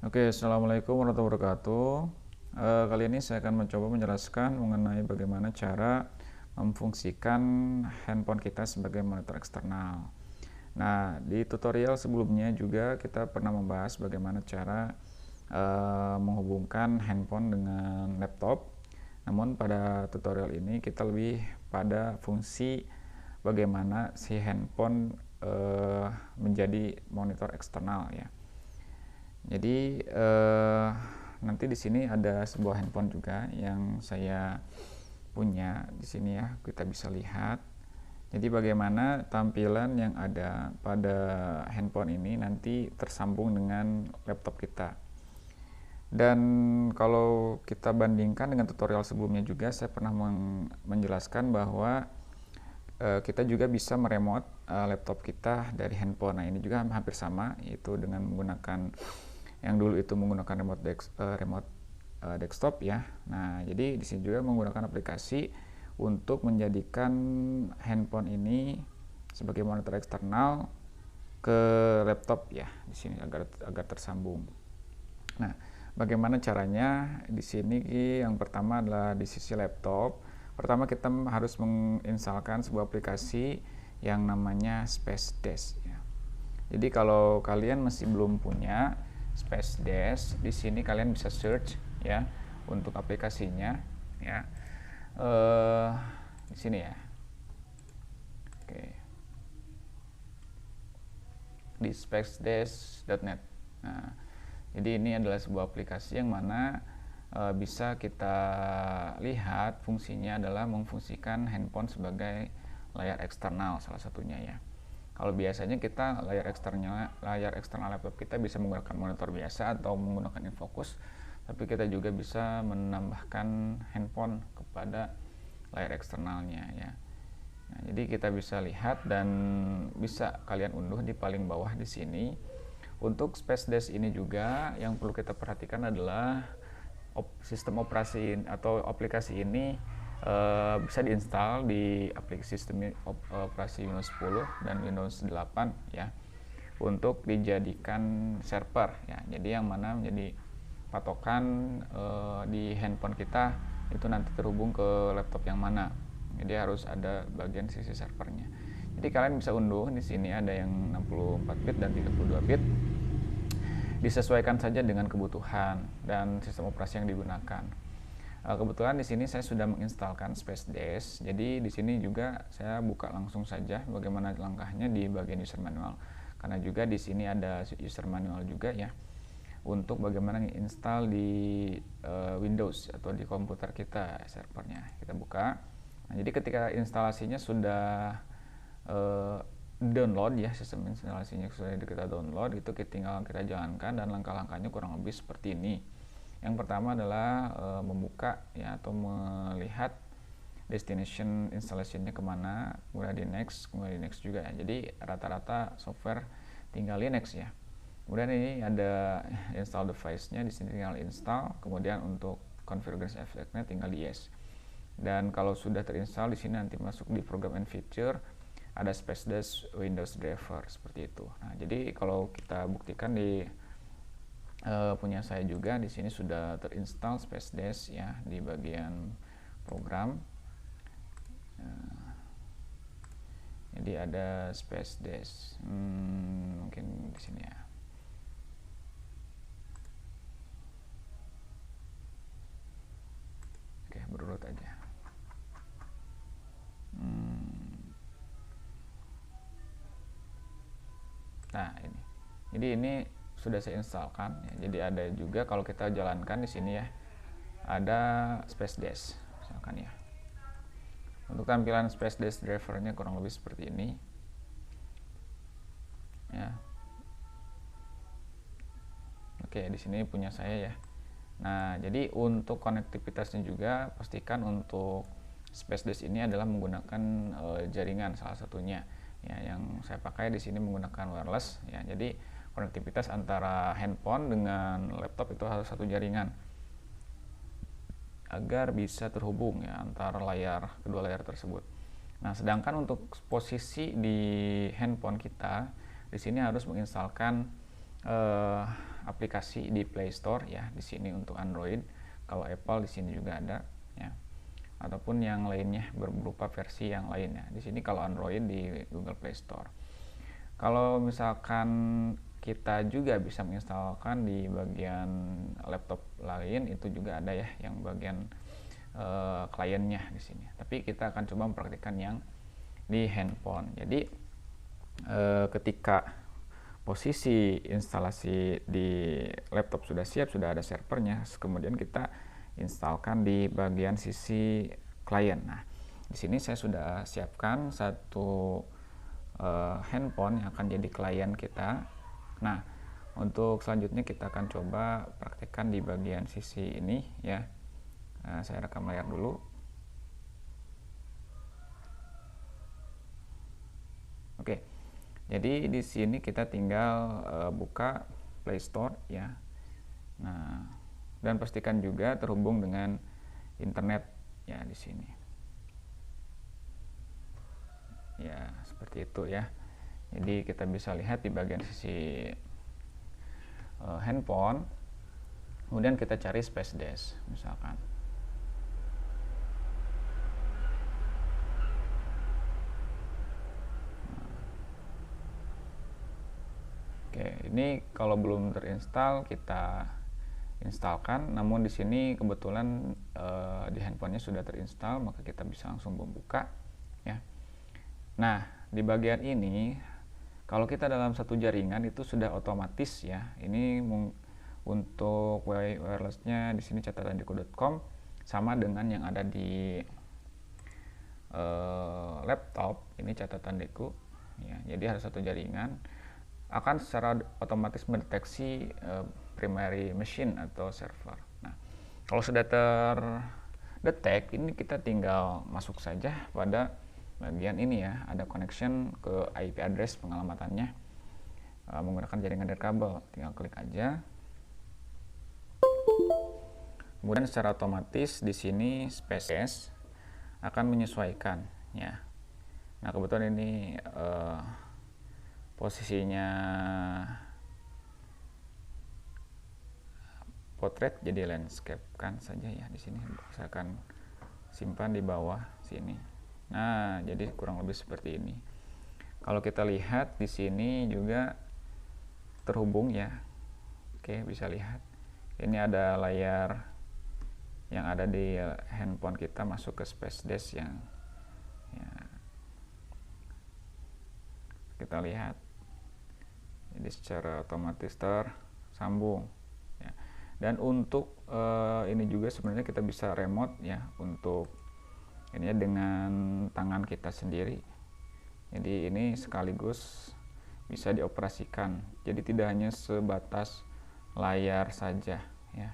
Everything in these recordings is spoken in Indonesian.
Oke, assalamualaikum warahmatullahi wabarakatuh. Kali ini saya akan mencoba menjelaskan mengenai bagaimana cara memfungsikan handphone kita sebagai monitor eksternal. Nah, di tutorial sebelumnya juga kita pernah membahas bagaimana cara menghubungkan handphone dengan laptop. Namun pada tutorial ini kita lebih pada fungsi bagaimana si handphone menjadi monitor eksternal ya. Jadi nanti di sini ada sebuah handphone juga yang saya punya di sini ya, kita bisa lihat. Jadi bagaimana tampilan yang ada pada handphone ini nanti tersambung dengan laptop kita. Dan kalau kita bandingkan dengan tutorial sebelumnya juga saya pernah menjelaskan bahwa kita juga bisa meremote laptop kita dari handphone. Nah, ini juga hampir sama, yaitu dengan menggunakan yang dulu itu menggunakan remote desktop ya. Nah, jadi di sini juga menggunakan aplikasi untuk menjadikan handphone ini sebagai monitor eksternal ke laptop ya di sini agar tersambung. Nah, bagaimana caranya? Di sini yang pertama adalah di sisi laptop. Pertama kita harus menginstalkan sebuah aplikasi yang namanya Space Dash ya. Jadi kalau kalian masih belum punya Space Dash, di sini kalian bisa search ya untuk aplikasinya ya. Di sini ya. Oke. Di spacedash.net. Nah, jadi ini adalah sebuah aplikasi yang mana bisa kita lihat fungsinya adalah memfungsikan handphone sebagai layar eksternal salah satunya ya. Kalau biasanya kita layar eksternal laptop kita bisa menggunakan monitor biasa atau menggunakan infocus, tapi kita juga bisa menambahkan handphone kepada layar eksternalnya ya. Nah, jadi kita bisa lihat dan bisa kalian unduh di paling bawah di sini. Untuk Space Dash ini juga yang perlu kita perhatikan adalah sistem operasi atau aplikasi ini bisa diinstal di aplikasi sistem operasi Windows 10 dan Windows 8 ya, untuk dijadikan server ya. Jadi yang mana menjadi patokan di handphone kita itu nanti terhubung ke laptop yang mana. Jadi harus ada bagian sisi servernya. Jadi kalian bisa unduh di sini, ada yang 64 bit dan 32 bit. Disesuaikan saja dengan kebutuhan dan sistem operasi yang digunakan. Kebetulan di sini saya sudah menginstalkan Space Dash. Jadi di sini juga saya buka langsung saja bagaimana langkahnya di bagian user manual. Karena juga di sini ada user manual juga ya, untuk bagaimana install di Windows atau di komputer kita servernya. Kita buka. Nah, jadi ketika instalasinya sudah download ya, sistem instalasinya sudah kita download, itu tinggal kita jalankan dan langkah-langkahnya kurang lebih seperti ini. Yang pertama adalah membuka ya atau melihat destination installation-nya kemana, kemudian di next juga ya. Jadi rata-rata software tinggal di next ya. Kemudian ini ada install device-nya, di sini tinggal install. Kemudian untuk configuration effect-nya tinggal di yes. Dan kalau sudah terinstall di sini nanti masuk di program and feature, ada Space Dash Windows driver seperti itu. Nah, jadi kalau kita buktikan di punya saya juga di sini sudah terinstall Space Dash ya di bagian program. Jadi ada Space Dash. Mungkin di sini ya. Oke, berurut aja. Nah, ini. Jadi ini sudah saya instalkan ya. Jadi ada juga kalau kita jalankan di sini ya, ada Space Dash misalkan ya. Untuk tampilan Space Dash drivernya kurang lebih seperti ini ya. Oke, di sini punya saya ya. Nah, jadi untuk konektivitasnya juga pastikan untuk Space Dash ini adalah menggunakan jaringan salah satunya ya. Yang saya pakai di sini menggunakan wireless ya. Jadi konektivitas antara handphone dengan laptop itu harus satu jaringan agar bisa terhubung ya antara kedua layar tersebut. Nah, sedangkan untuk posisi di handphone kita di sini harus menginstalkan aplikasi di Play Store ya, di sini untuk Android. Kalau Apple di sini juga ada ya. Ataupun yang lainnya berupa versi yang lainnya. Di sini kalau Android di Google Play Store. Kalau misalkan kita juga bisa menginstalkan di bagian laptop lain, itu juga ada ya yang bagian kliennya di sini. Tapi kita akan coba mempraktikkan yang di handphone. Jadi ketika posisi instalasi di laptop sudah siap, sudah ada servernya, kemudian kita instalkan di bagian sisi klien. Nah, di sini saya sudah siapkan satu handphone yang akan jadi klien kita. Nah, untuk selanjutnya kita akan coba praktekkan di bagian sisi ini ya. Saya rekam layar dulu. Oke. Jadi di sini kita tinggal buka Play Store ya. Nah, dan pastikan juga terhubung dengan internet ya di sini. Ya, seperti itu ya. Jadi kita bisa lihat di bagian sisi handphone. Kemudian kita cari Space Dash misalkan. Oke, ini kalau belum terinstall kita instalkan. Namun di sini kebetulan di handphonenya sudah terinstall, maka kita bisa langsung membuka ya. Nah, di bagian ini kalau kita dalam satu jaringan itu sudah otomatis ya. Ini untuk wirelessnya di sini catatandeku.com sama dengan yang ada di laptop. Ini catatan Deku ya. Jadi harus satu jaringan, akan secara otomatis mendeteksi primary machine atau server. Nah, kalau sudah terdetek, ini kita tinggal masuk saja pada bagian ini ya, ada connection ke IP address pengalamatannya menggunakan jaringan dari kabel. Tinggal klik aja. Kemudian secara otomatis di sini Space akan menyesuaikan ya. Nah, kebetulan ini posisinya portrait, jadi landscape kan saja ya di sini. Saya akan simpan di bawah sini. Nah, jadi kurang lebih seperti ini. Kalau kita lihat di sini juga terhubung ya. Oke, bisa lihat. Ini ada layar yang ada di handphone kita masuk ke Space Dash yang ya, kita lihat. Jadi secara otomatis tersambung ya. Dan untuk ini juga sebenarnya kita bisa remote ya, untuk ini dengan tangan kita sendiri. Jadi ini sekaligus bisa dioperasikan. Jadi tidak hanya sebatas layar saja ya.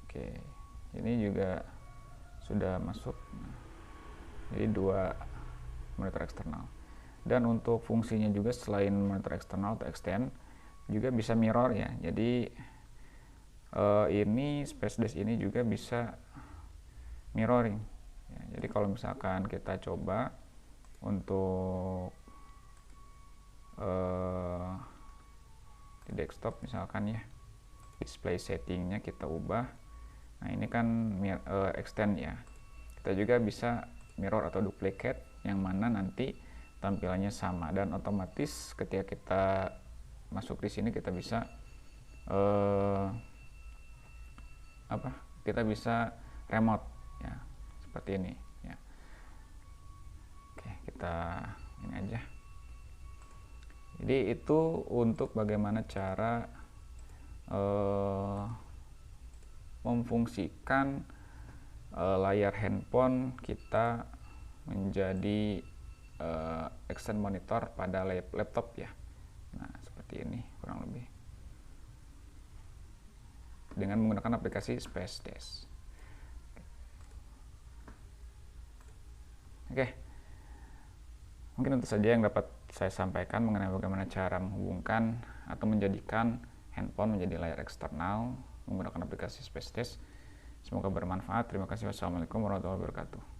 Oke, ini juga sudah masuk. Jadi 2 monitor eksternal. Dan untuk fungsinya juga selain monitor eksternal atau extend, juga bisa mirror ya. Jadi ini Space Dash ini juga bisa mirroring ya. Jadi kalau misalkan kita coba untuk di desktop misalkan ya, display settingnya kita ubah. Nah, ini kan extend ya. Kita juga bisa mirror atau duplicate, yang mana nanti tampilannya sama, dan otomatis ketika kita masuk di sini kita bisa kita bisa remote ya, seperti ini ya. Oke, kita ini aja. Jadi itu untuk bagaimana cara memfungsikan layar handphone kita menjadi extend monitor pada laptop ya. Nah, seperti ini kurang lebih dengan menggunakan aplikasi Space Dash. Oke, mungkin itu saja yang dapat saya sampaikan mengenai bagaimana cara menghubungkan atau menjadikan handphone menjadi layar eksternal menggunakan aplikasi Space Dash. Semoga bermanfaat. Terima kasih. Wassalamualaikum warahmatullahi wabarakatuh.